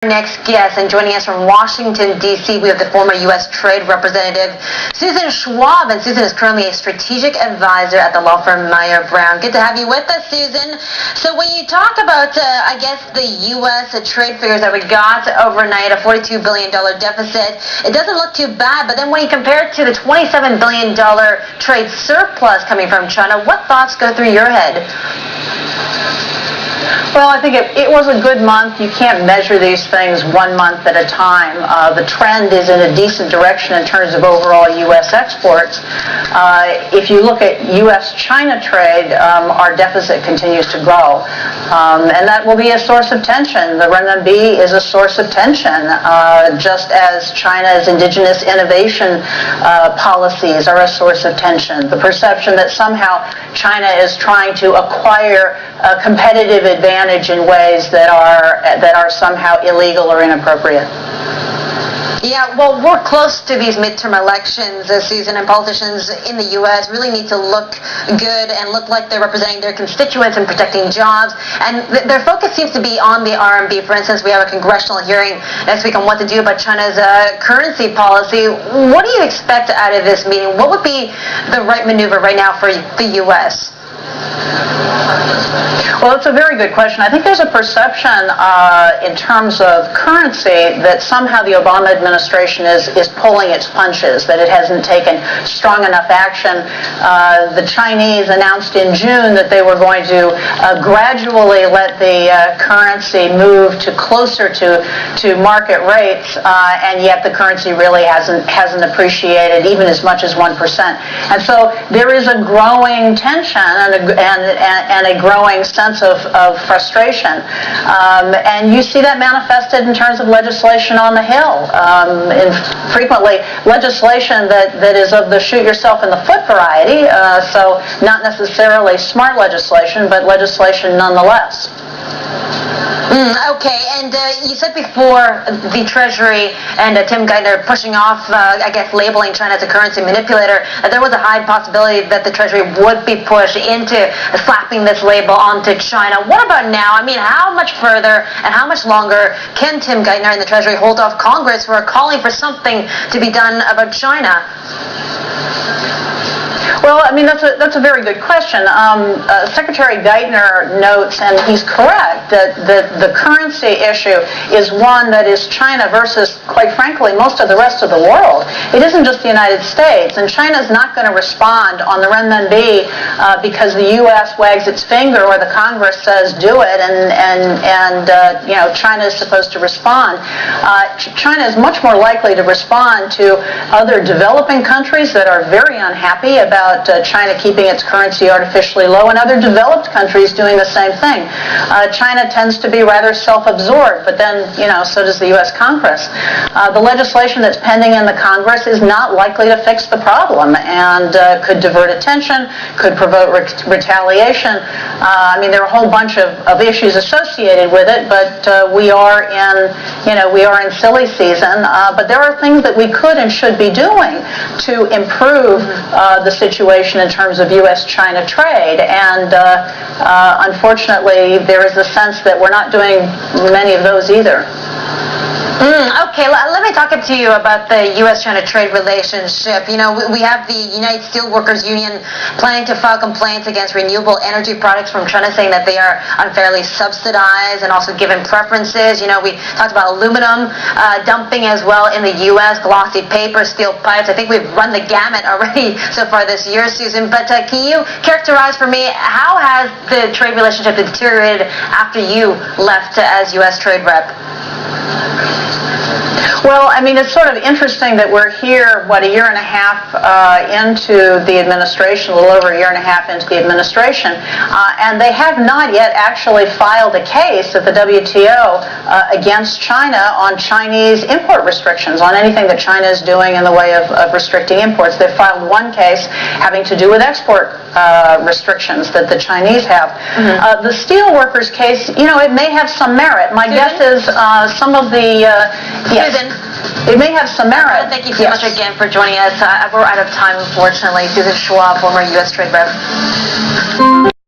Next guest, and joining us from Washington, D.C., we have the former U.S. Trade Representative, Susan Schwab, and Susan is currently a strategic advisor at the law firm Meyer Brown. Good to have you with us, Susan. So when you talk about, the U.S. Trade figures that we got overnight, a $42 billion deficit, it doesn't look too bad, but then when you compare it to the $27 billion trade surplus coming from China, what thoughts go through your head? Well, I think it was a good month. You can't measure these things 1 month at a time. The trend is in a decent direction in terms of overall U.S. exports. If you look at U.S.-China trade, our deficit continues to grow. And that will be a source of tension. The renminbi is a source of tension, just as China's indigenous innovation policies are a source of tension. The perception that somehow China is trying to acquire a competitive advantage in ways that are somehow illegal or inappropriate. Yeah, well, we're close to these midterm elections this season, and politicians in the U.S. really need to look good and look like they're representing their constituents and protecting jobs. And their focus seems to be on the RMB. For instance, we have a congressional hearing next week on what to do about China's currency policy. What do you expect out of this meeting? What would be the right maneuver right now for the U.S.? Well, it's a very good question. I think there's a perception in terms of currency that somehow the Obama administration is pulling its punches, that it hasn't taken strong enough action. The Chinese announced in June that they were going to gradually let the currency move to closer to market rates, and yet the currency really hasn't appreciated even as much as 1%. And so there is a growing tension and a growing sense of frustration. And you see that manifested in terms of legislation on the Hill. And frequently legislation that is of the shoot yourself in the foot variety, so not necessarily smart legislation, but legislation nonetheless. Okay, and you said before the Treasury and Tim Geithner pushing off, labeling China as a currency manipulator, that there was a high possibility that the Treasury would be pushed into slapping this label onto China. What about now? I mean, how much further and how much longer can Tim Geithner and the Treasury hold off Congress who are calling for something to be done about China? Well, I mean, that's a very good question. Secretary Geithner notes, and he's correct, that the currency issue is one that is China versus, quite frankly, most of the rest of the world. It isn't just the United States, and China's not going to respond on the renminbi because the U.S. wags its finger or the Congress says do it, and China is supposed to respond. China is much more likely to respond to other developing countries that are very unhappy about China keeping its currency artificially low, and other developed countries doing the same thing. China tends to be rather self-absorbed, but then, so does the U.S. Congress. The legislation that's pending in the Congress is not likely to fix the problem and could divert attention, could provoke retaliation. There are a whole bunch of issues associated with it, but we are in silly season. But there are things that we could and should be doing to improve the situation in terms of U.S.-China trade, and unfortunately there is a sense that we're not doing many of those either. Okay, let me talk to you about the U.S.-China trade relationship. We have the United Steelworkers Union planning to file complaints against renewable energy products from China, saying that they are unfairly subsidized and also given preferences. We talked about aluminum dumping as well in the U.S., glossy paper, steel pipes. I think we've run the gamut already so far this year, Susan. But can you characterize for me, how has the trade relationship deteriorated after you left as U.S. trade rep? Well, it's sort of interesting that we're here, a year and a half into the administration, a little over a year and a half into the administration, and they have not yet actually filed a case at the WTO against China on Chinese import restrictions, on anything that China is doing in the way of restricting imports. They've filed one case having to do with export restrictions that the Chinese have. Mm-hmm. The steelworkers case, it may have some merit. My guess is some of the... Susan, it may have some merit. Thank you so much again for joining us. We're out of time, unfortunately. Susan Schwab, former U.S. Trade Rep.